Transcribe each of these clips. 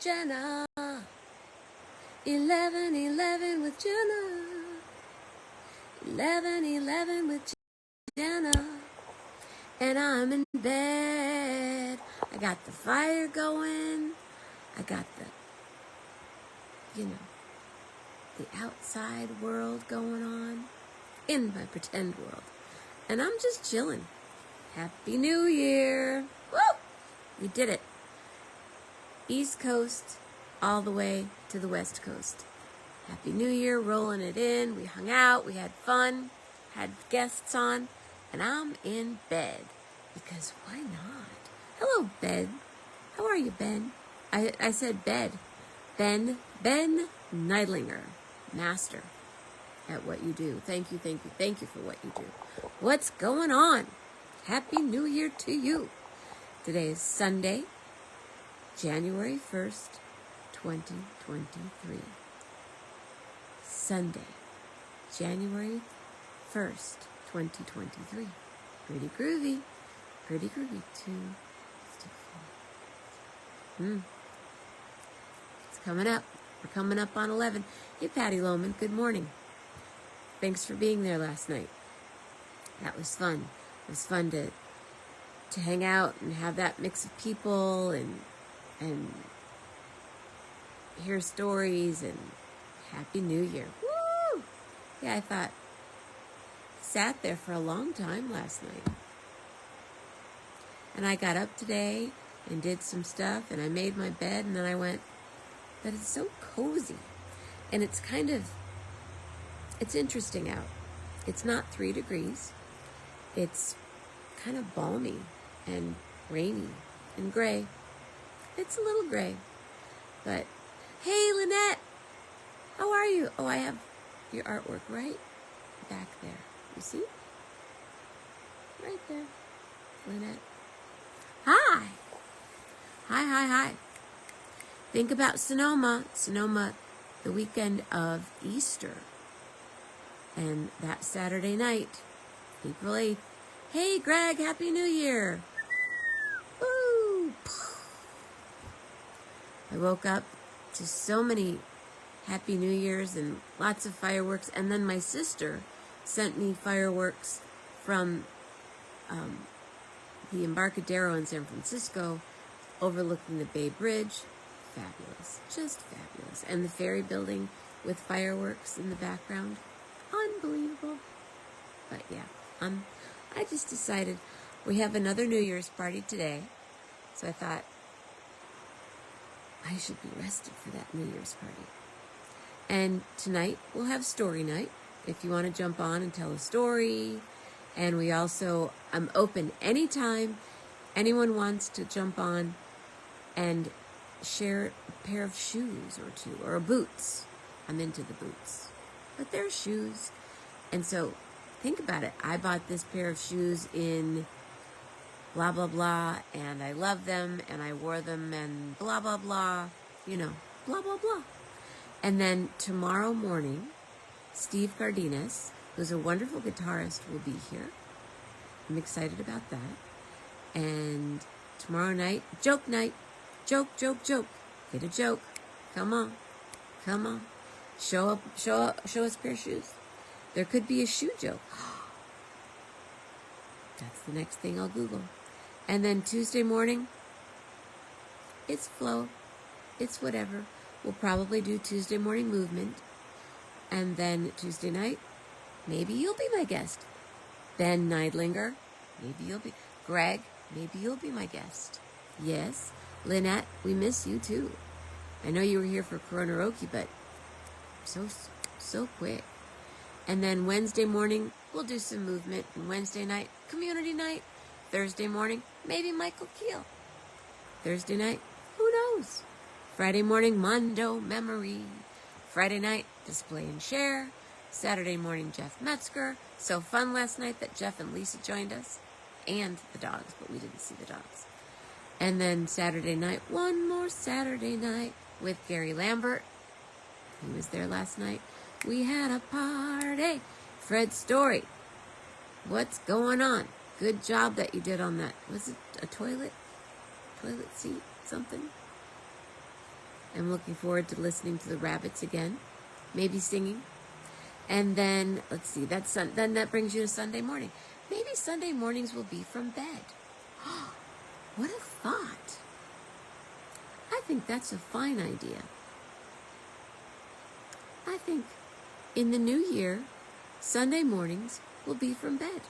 Jenna. 11:11 with Jenna. 11:11 with Jenna. And I'm in bed. I got the fire going. I got the outside world going on in my pretend world. And I'm just chilling. Happy New Year. Woo! We did it. East Coast all the way to the West Coast. Happy New Year, rolling it in. We hung out, we had fun, had guests on, and I'm in bed. Because why not? Hello, Ben. How are you, Ben? I said bed. Ben Neidlinger, master at what you do. Thank you for what you do. What's going on? Happy New Year to you. Today is Sunday, January 1st, 2023. Sunday, January 1st, 2023. Pretty groovy. Pretty groovy. 2, 4. It's coming up. We're coming up on 11. Hey, Patty Lohman, good morning. Thanks for being there last night. That was fun. It was fun to hang out and have that mix of people and hear stories and Happy New Year. Woo! Yeah, I sat there for a long time last night. And I got up today and did some stuff and I made my bed and then I went, but it's so cozy. And it's interesting out. It's not 3 degrees. It's kind of balmy and rainy and gray. It's a little gray. But, hey, Lynette, how are you? Oh, I have your artwork right back there. You see? Right there. Lynette. Hi. Hi. Think about Sonoma. Sonoma, the weekend of Easter. And that Saturday night, April 8th. Hey, Greg, Happy New Year. Woo! I woke up to so many Happy New Years and lots of fireworks. And then my sister sent me fireworks from the Embarcadero in San Francisco, overlooking the Bay Bridge. Fabulous. Just fabulous. And the ferry building with fireworks in the background. Unbelievable. But yeah, I just decided we have another New Year's party today. So I thought I should be rested for that New Year's party. And tonight we'll have story night if you want to jump on and tell a story. And we also, I'm open anytime anyone wants to jump on and share a pair of shoes or two, or boots. I'm into the boots. But they're shoes. And so, think about it. I bought this pair of shoes in blah, blah, blah, and I love them, and I wore them, and blah, blah, blah, blah, blah, blah. And then tomorrow morning, Steve Cardenas, who's a wonderful guitarist, will be here. I'm excited about that. And tomorrow night, joke night. Joke. Get a joke. Come on. Show us a pair of shoes. There could be a shoe joke. That's the next thing I'll Google. And then Tuesday morning, it's flow. It's whatever. We'll probably do Tuesday morning movement. And then Tuesday night, maybe you'll be my guest. Ben Neidlinger, maybe you'll be. Greg, maybe you'll be my guest. Yes. Lynette, we miss you too. I know you were here for Koronaroki, but so quick. And then Wednesday morning, we'll do some movement. And Wednesday night, community night. Thursday morning, maybe Michael Keel. Thursday night, who knows? Friday morning, Mondo Memory. Friday night, display and share. Saturday morning, Jeff Metzger. So fun last night that Jeff and Lisa joined us. And the dogs, but we didn't see the dogs. And then Saturday night, one more Saturday night with Gary Lambert. He was there last night. We had a party. Fred Story. What's going on? Good job that you did on that. Was it a toilet? Toilet seat? Something? I'm looking forward to listening to the rabbits again, maybe singing. And then, let's see, then that brings you to Sunday morning. Maybe Sunday mornings will be from bed. What a thought. I think that's a fine idea. I think in the new year, Sunday mornings will be from bed.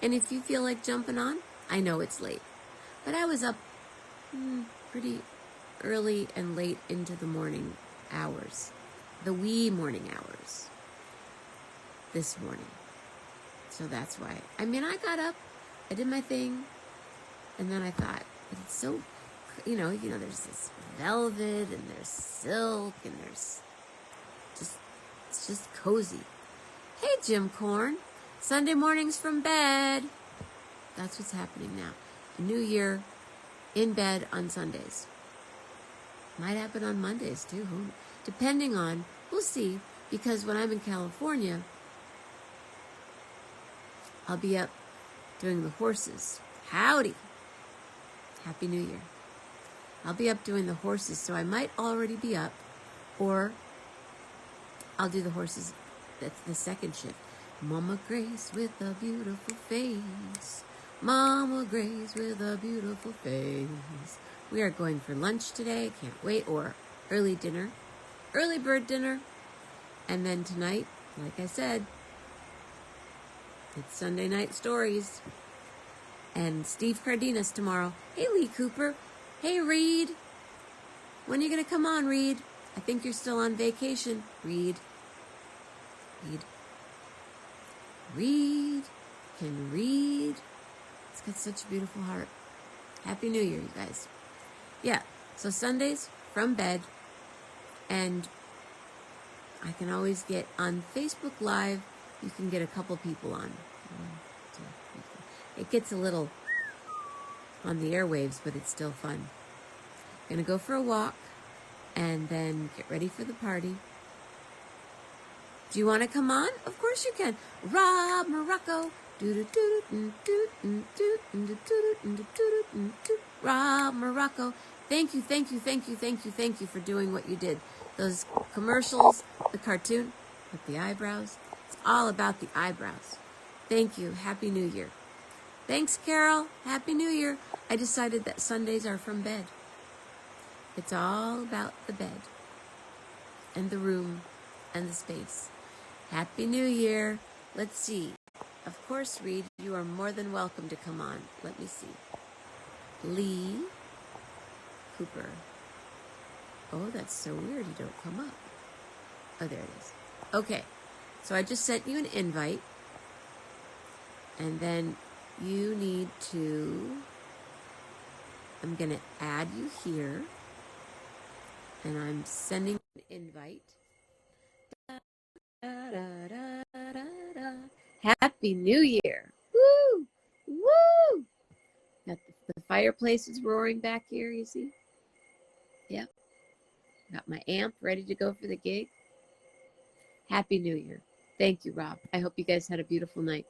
And if you feel like jumping on, I know it's late, but I was up pretty early and late into the morning hours, the wee morning hours this morning. So that's why. I mean, I got up, I did my thing, and then I thought, but it's so, there's this velvet and there's silk and it's just cozy. Hey, Jim Corn, Sunday mornings from bed. That's what's happening now. A new year in bed on Sundays. Might happen on Mondays too, depending on, we'll see, because when I'm in California, I'll be up doing the horses. Howdy. Happy New Year. I'll be up doing the horses, so I might already be up, or I'll do the horses. That's the second shift. Mama Grace with a beautiful face. Mama Grace with a beautiful face. We are going for lunch today. Can't wait. Or early dinner. Early bird dinner. And then tonight, like I said, it's Sunday Night Stories. And Steve Cardenas tomorrow. Hey, Lee Cooper. Hey, Reed. When are you going to come on, Reed? I think you're still on vacation. Reed can read. It's got such a beautiful heart. Happy New Year, you guys. Yeah, so Sundays from bed, and I can always get on Facebook Live. You can get a couple people on. It gets a little on the airwaves, but it's still fun. Gonna go for a walk and then get ready for the party. Do you want to come on? Of course you can. Rob Morocco. Rob Morocco. Thank you for doing what you did. Those commercials, the cartoon with the eyebrows. It's all about the eyebrows. Thank you. Happy New Year. Thanks, Carol. Happy New Year. I decided that Sundays are from bed. It's all about the bed and the room and the space. Happy New Year. Let's see. Of course, Reed, you are more than welcome to come on. Let me see. Lee Cooper. Oh, that's so weird. You don't come up. Oh, there it is. Okay. So I just sent you an invite. And then you need to, I'm going to add you here. And I'm sending an invite. Happy New Year. Woo! Woo! Got the fireplace is roaring back here, you see? Yep. Got my amp ready to go for the gig. Happy New Year. Thank you, Rob. I hope you guys had a beautiful night.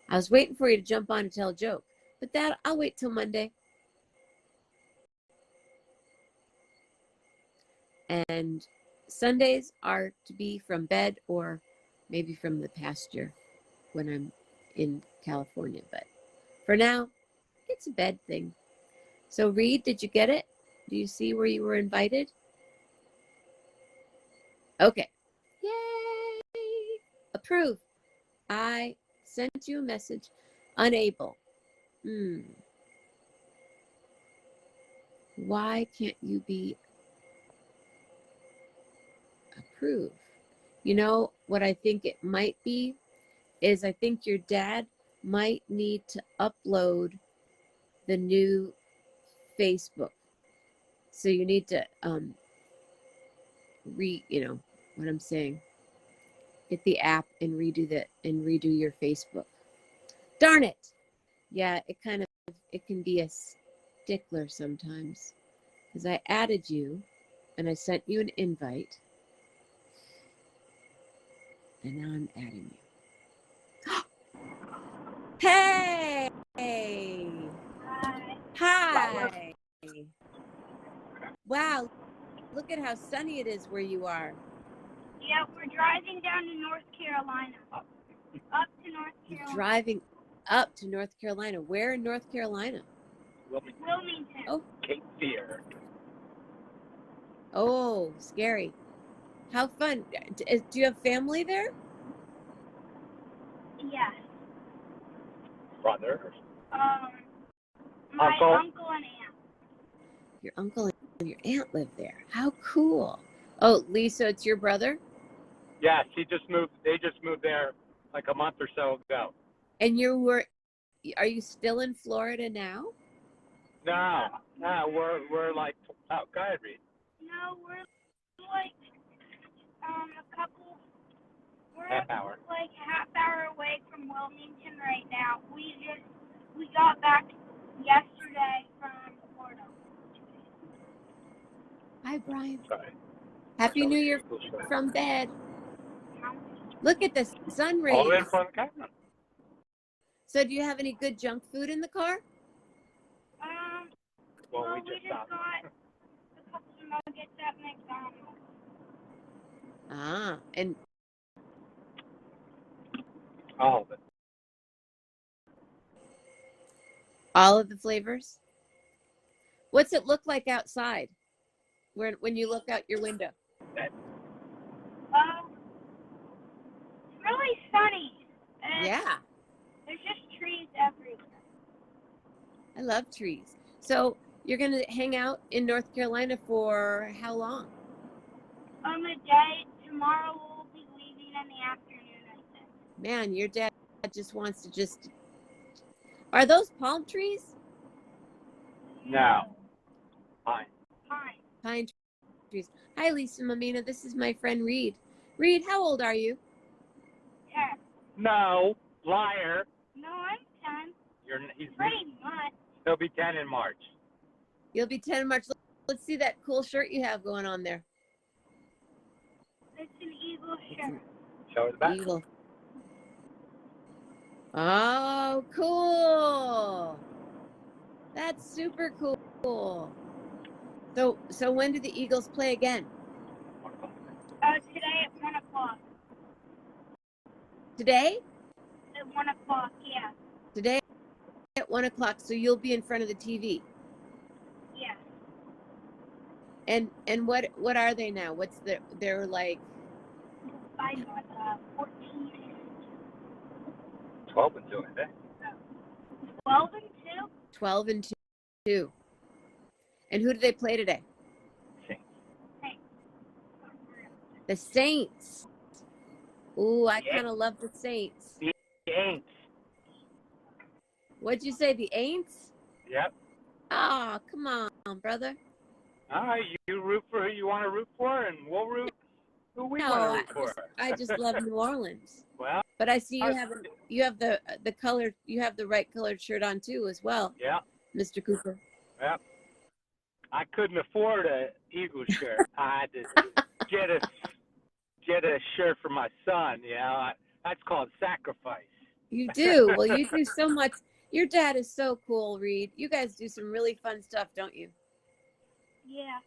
I was waiting for you to jump on and tell a joke, but that I'll wait till Monday. And Sundays are to be from bed or maybe from the pasture when I'm in California. But for now, it's a bed thing. So Reed, did you get it? Do you see where you were invited? Okay. Yay! Approve. I sent you a message. Unable. Why can't you be approved? You know what I think it might be is I think your dad might need to upload the new Facebook. So you need to what I'm saying. Get the app and redo your Facebook. Darn it. Yeah, it can be a stickler sometimes. Because I added you and I sent you an invite. And now I'm adding you. Hey! Hi! Wow, look at how sunny it is where you are. Yeah, we're driving down to North Carolina. Up to North Carolina. You're driving up to North Carolina. Where in North Carolina? Wilmington. Oh. Cape Fear. Oh, scary. How fun. Do you have family there? Yes. Brother. My uncle and aunt. Your uncle and your aunt live there. How cool. Oh, Lisa, it's your brother? Yes, they just moved there like a month or so ago. And are you still in Florida now? No, we're like, oh, go ahead, Reed. No, we're like half hour. Like half hour away from Wilmington right now. We got back yesterday from Florida. Hi, Brian. Sorry. Happy New Year from bed. Look at the sun rays. All the way in front of the camera. So do you have any good junk food in the car? Well, we just got a couple of nuggets at McDonald's. Ah, and all of it. all of the flavors? What's it look like outside when you look out your window? It's really sunny. Yeah. There's just trees everywhere. I love trees. So you're going to hang out in North Carolina for how long? A day. Tomorrow we'll be leaving in the afternoon, I think. Man, your dad just wants to Are those palm trees? No. Fine. Pine trees. Hi, Lisa Mammina. This is my friend Reed. Reed, how old are you? 10. No, liar. No, I'm 10. He's pretty much. He'll be 10 in March. You'll be 10 in March. Let's see that cool shirt you have going on there. It's an eagle shirt. Show us back. Eagle. Oh, cool. That's super cool. So when do the Eagles play again? Today at 1 o'clock. Today? At 1 o'clock, yeah. Today at 1 o'clock, so you'll be in front of the TV. Yeah. And what are they now? What's they're like? I'm 14. 12 and 2, I think. 12 and 2? 12 and 2. And who do they play today? Saints. The Saints. Ooh, I kind of love the Saints. The Aints. What'd you say, the Aints? Yep. Oh, come on, brother. All right, you root for who you want to root for, and we'll root who we want to root for. I just love New Orleans. Well, but I see you have the color, you have the right colored shirt on too as well. Yeah. Mr. Cooper. Yep. I couldn't afford a Eagle shirt. I had to get a shirt for my son. You know, that's called sacrifice. You do. Well, you do so much. Your dad is so cool, Reed. You guys do some really fun stuff, don't you? Yeah.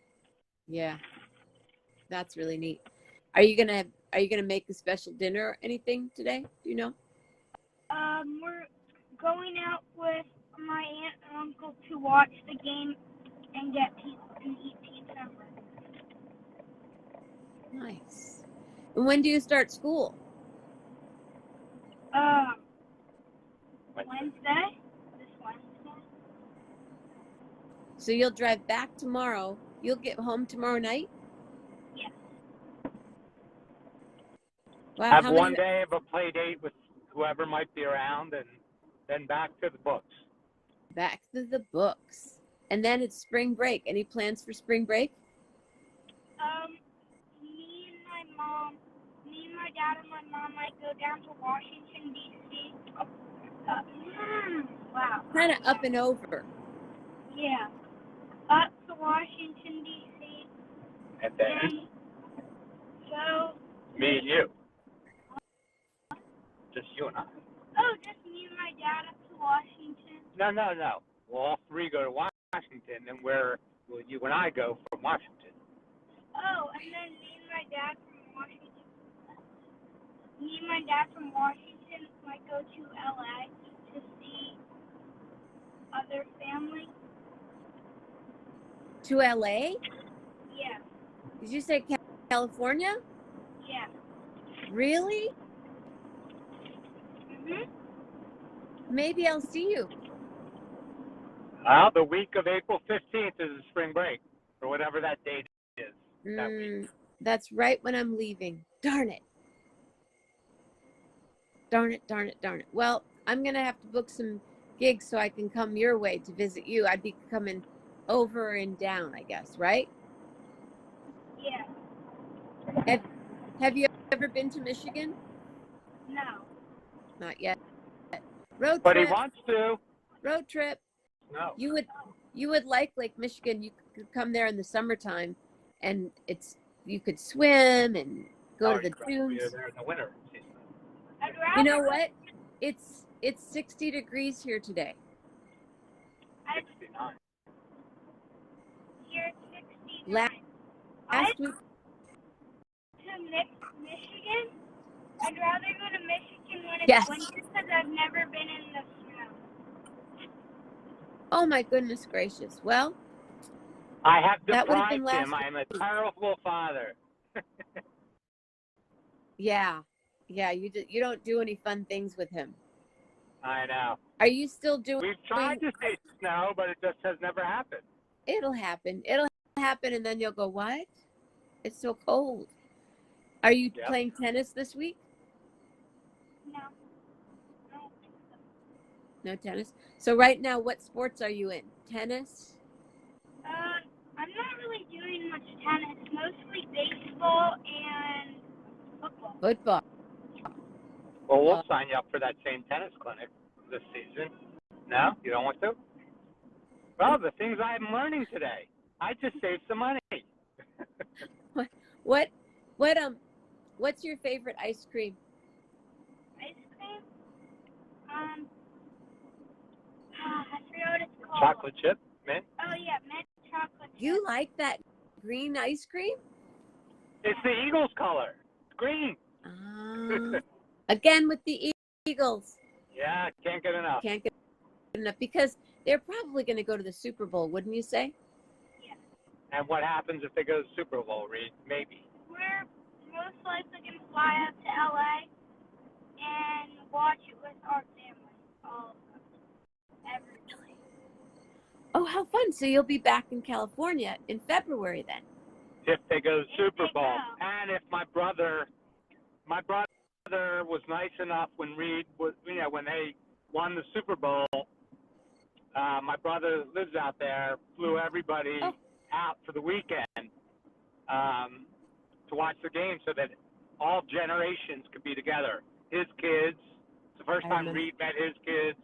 Yeah. That's really neat. Are you gonna make a special dinner or anything today? Do you know? We're going out with my aunt and uncle to watch the game and get pizza and eat pizza. Nice. And when do you start school? Wednesday. This Wednesday. So you'll drive back tomorrow. You'll get home tomorrow night? Yes. Wow, Have one day of a play date with whoever might be around, and then back to the books. Back to the books. And then it's spring break. Any plans for spring break? Me and my dad and my mom might go down to Washington, D.C. Wow. Kind of up and over. Yeah. Up to Washington, D.C. And then So me and you. Just you and I. Oh, just me and my dad up to Washington. No. We'll all three go to Washington, and where will you and I go from Washington. Oh, and then me and my dad from Washington might go to LA to see other family. To LA? Yeah. Did you say California? Yeah. Really? Mhm. Maybe I'll see you. Well, the week of April 15th is the spring break, or whatever that date is. That week. That's right when I'm leaving. Darn it. Darn it, darn it, darn it. Well, I'm going to have to book some gigs so I can come your way to visit you. I'd be coming over and down, I guess, right? Yeah. Have you ever been to Michigan? No. Not yet. Road But he trip. wants to. Road trip. No. You would like Lake Michigan. You could come there in the summertime, and you could swim and go to the dunes. You're there in the winter season. You know what? It's 60 degrees here today. 69. Here it's 69. Last week. To Michigan? I'd rather go to Michigan when it's Yes. winter because I've never been in the snow. Oh my goodness gracious! Well, I have that would have deprived been him. I am a terrible father. Yeah. You don't do any fun things with him. I know. Are you still doing? We've tried to say snow, but it just has never happened. It'll happen. It'll happen, and then you'll go, "What? It's so cold." Are you playing tennis this week? No. No tennis. So right now, what sports are you in? Tennis? I'm not really doing much tennis. Mostly baseball and football. Football. Well, we'll sign you up for that same tennis clinic this season. No? You don't want to? Well, the things I'm learning today. I just saved some money. What's your favorite ice cream? Ice cream? I forgot what it's called. Chocolate chip, mint. Oh yeah, mint chocolate chip. You like that green ice cream? It's the Eagles color. It's green. Again with the Eagles. Yeah, can't get enough. Can't get enough because they're probably going to go to the Super Bowl, wouldn't you say? Yeah. And what happens if they go to the Super Bowl, Reed? Maybe. We're most likely going to fly out to LA and watch it with our family. All of us. Everybody. Oh, how fun. So you'll be back in California in February then. If they go to the Super Bowl. And if my brother was nice enough when Reed was, when they won the Super Bowl, my brother lives out there, flew everybody out for the weekend to watch the game so that all generations could be together. His kids, it's the first time Reed met his kids,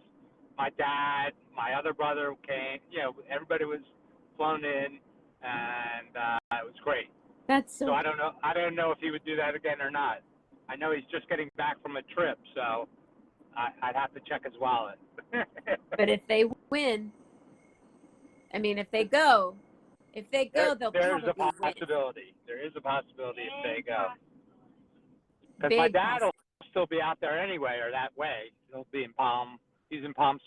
my dad, my other brother came, everybody was flown in, and it was great. That's so I don't know if he would do that again or not. I know he's just getting back from a trip, so I'd have to check his wallet. But if they win, if they go, they'll there's probably a possibility. win. There is a possibility if they go. Because my dad will still be out there anyway, or that way. He'll be in He's in Palm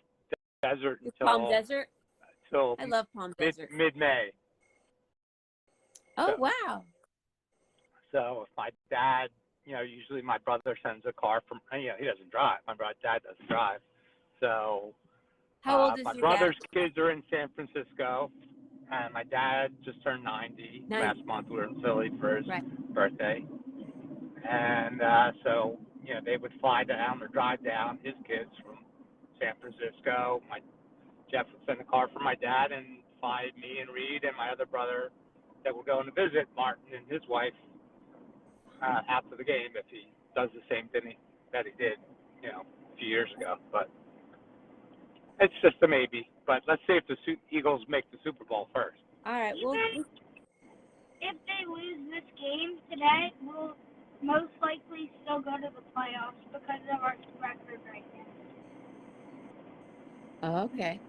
Desert until Palm Desert. Till I love Palm Desert. Mid-May. Oh so, wow! So if my dad, usually my brother sends a car from. He doesn't drive. My dad doesn't drive. So how old is my your brother's dad? kids are in San Francisco, and my dad just turned 90. Last month we were in Philly for his birthday, and so they would fly down or drive down his kids from San Francisco. Jeff would send a car for my dad and fly me and Reed and my other brother that were going to visit Martin and his wife after the game if he does the same thing that he did, a few years ago. But it's just a maybe. But let's see if the Eagles make the Super Bowl first. All right. Well, if they lose this game today, we'll most likely still go to the playoffs because of our record right now. Okay.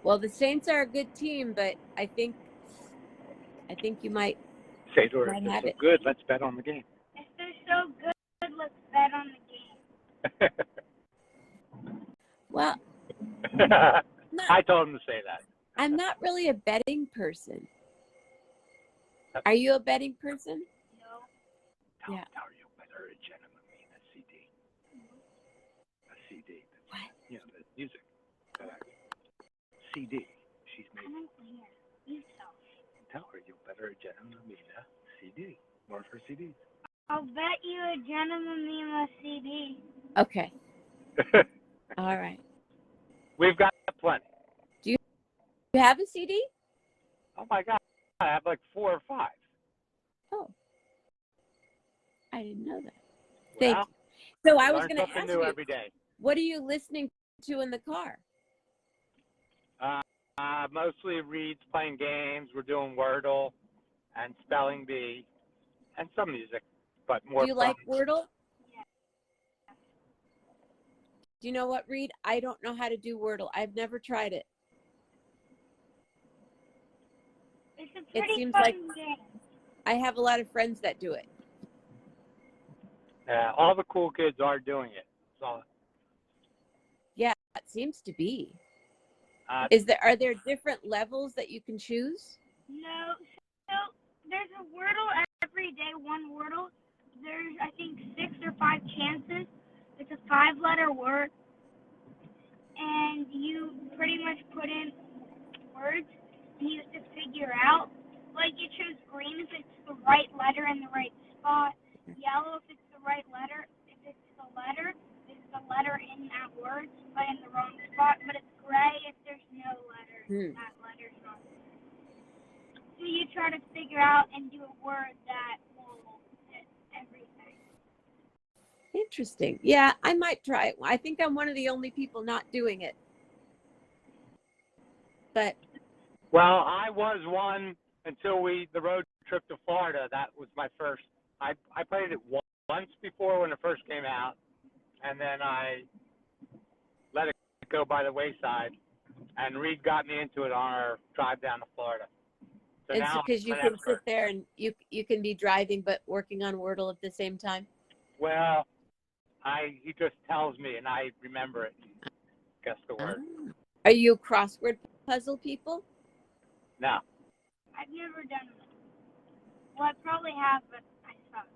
Well, the Saints are a good team, but I think I think you might Say to her, if they're have so it. good, let's bet on the game. If they're so good, let's bet on the game. Well, I told him to say that. I'm not really a betting person. Are you a betting person? No. Yeah. How are you better at Jenna Mammina CD? A CD. What? You know, the music. CD. She's made. I don't hear. You Tell her you're better at Jenna Mammina CD. More of her CDs. I'll bet you a Jenna Mammina CD. Okay. All right. We've got plenty. Do you have a CD? Oh my God. I have like 4 or 5. Oh. I didn't know that. Thank Well, you. So I was learn going to something ask new you, every day. what are you listening to in the car? Mostly Reed's playing games. We're doing Wordle and Spelling Bee and some music, but more. Do you like Wordle? Do you know what, Reed? I don't know how to do Wordle. I've never tried it. It's a pretty seems fun like game. I have a lot of friends that do it. All the cool kids are doing it. So, Yeah, it seems to be. Are there different levels that you can choose? No. So there's a Wordle every day, one Wordle. There's, I think, 6 or 5 chances. It's a 5-letter word. And you pretty much put in words and you have to figure out. Like, you choose green if it's the right letter in the right spot. Yellow if it's the right letter. If it's the letter in that word, but in the wrong spot. But it's gray if there's no letter. That letter's not there. So you try to figure out and do a word that will fit everything. Interesting. Yeah, I might try it. I think I'm one of the only people not doing it. But well, I was one until the road trip to Florida. That was my first. I played it once before when it first came out, and then I let it go by the wayside. And Reed got me into it on our drive down to Florida. So now because you can sit there and you can be driving but working on Wordle at the same time. Well, he just tells me and I remember it and guess the word. Are you crossword puzzle people? No. I've never done it. Well, I probably have, but I suck.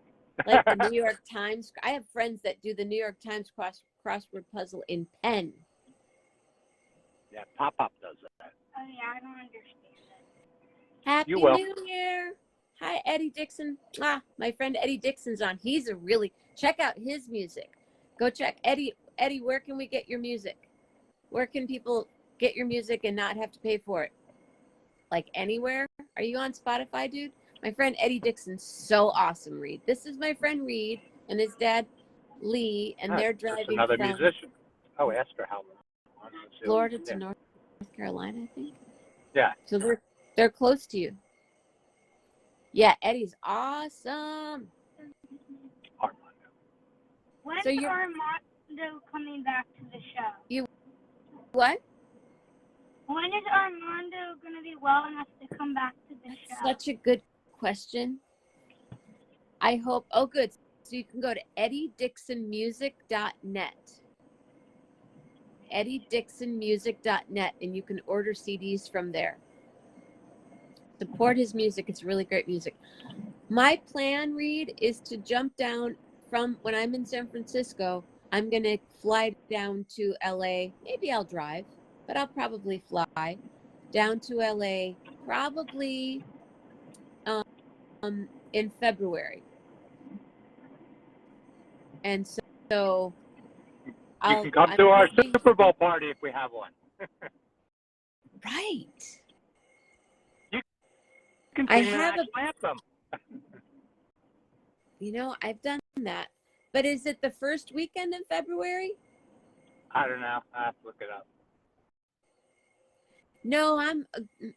Like the New York Times. I have friends that do the New York Times crossword puzzle in pen. Yeah, Pop-Up does that. Oh, yeah, I don't understand it. Happy New Year. Hi, Eddie Dixon. My friend Eddie Dixon's on. Check out his music. Go check. Eddie, where can we get your music? Where can people get your music and not have to pay for it? Like anywhere? Are you on Spotify, dude? My friend Eddie Dixon's so awesome, Reed. This is my friend Reed and his dad, Lee, and they're driving another from musician. Oh, ask her how. Florida to North Carolina, I think. Yeah. So they're close to you. Yeah, Eddie's awesome. Armando. When's Armando coming back to the show? What? When is Armando going to be well enough to come back to the show? Such a good question. I hope. Oh, good. So you can go to eddiedixonmusic.net. eddiedixonmusic.net, and you can order CDs from there. Support his music. It's really great music. My plan, Reed, is to jump down from when I'm in San Francisco. I'm going to fly down to LA. Maybe I'll drive, but I'll probably fly down to LA probably in February. And so you can come to our Super Bowl party if we have one. Right. You can sing the national anthem. I've done that. But is it the first weekend in February? I don't know. I have to look it up. No,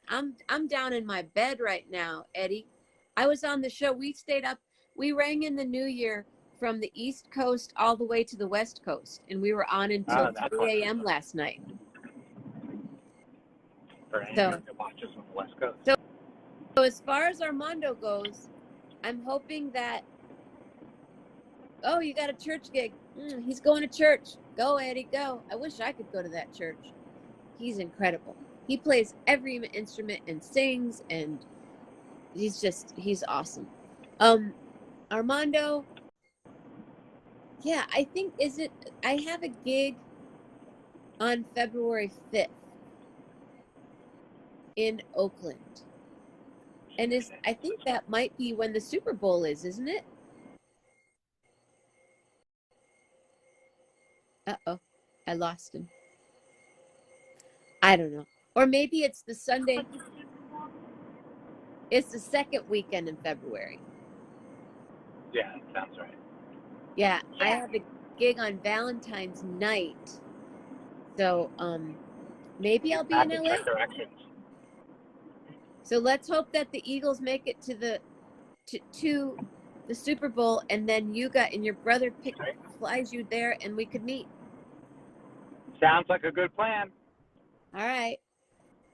I'm down in my bed right now, Eddie. I was on the show. We stayed up. We rang in the New Year from the East Coast all the way to the West Coast, and we were on until 3 a.m. last night. For anyone that watches on the West Coast. So So as far as Armando goes, I'm hoping that, oh, you got a church gig. He's going to church. Go, Eddie, go. I wish I could go to that church. He's incredible. He plays every instrument and sings, and he's awesome. Armando, yeah, I think, I have a gig on February 5th in Oakland. And I think that might be when the Super Bowl is, isn't it? Uh-oh, I lost him. I don't know. Or maybe it's the Sunday. It's the second weekend in February. Yeah, sounds right. Yeah, I have a gig on Valentine's night. So, maybe I'll be in LA. So let's hope that the Eagles make it to the Super Bowl, and then and your brother flies you there, and we could meet. Sounds like a good plan. All right.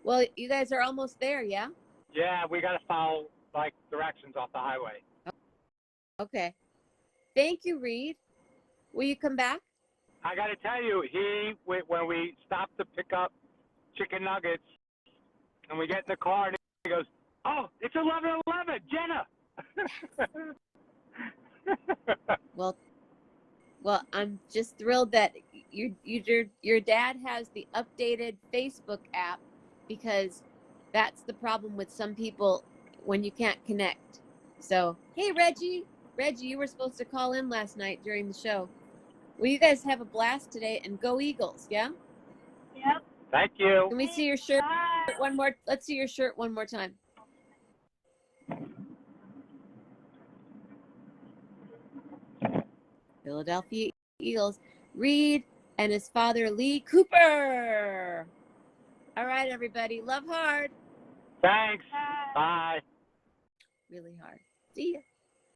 Well, you guys are almost there, yeah? Yeah, we got to follow directions off the highway. Okay. Thank you, Reed. Will you come back? I got to tell you, when we stopped to pick up chicken nuggets, and we get in the car, and he goes, "Oh, it's 11:11, Jenna." Well, I'm just thrilled that your dad has the updated Facebook app, because that's the problem with some people when you can't connect. So, hey, Reggie, you were supposed to call in last night during the show. Well, you guys have a blast today, and go Eagles, yeah? Yep. Thank you. Can we see your shirt Bye. one more? Let's see your shirt one more time. Philadelphia Eagles. Reed and his father, Lee Cooper. All right, everybody. Love hard. Thanks. Bye. Really hard. See ya.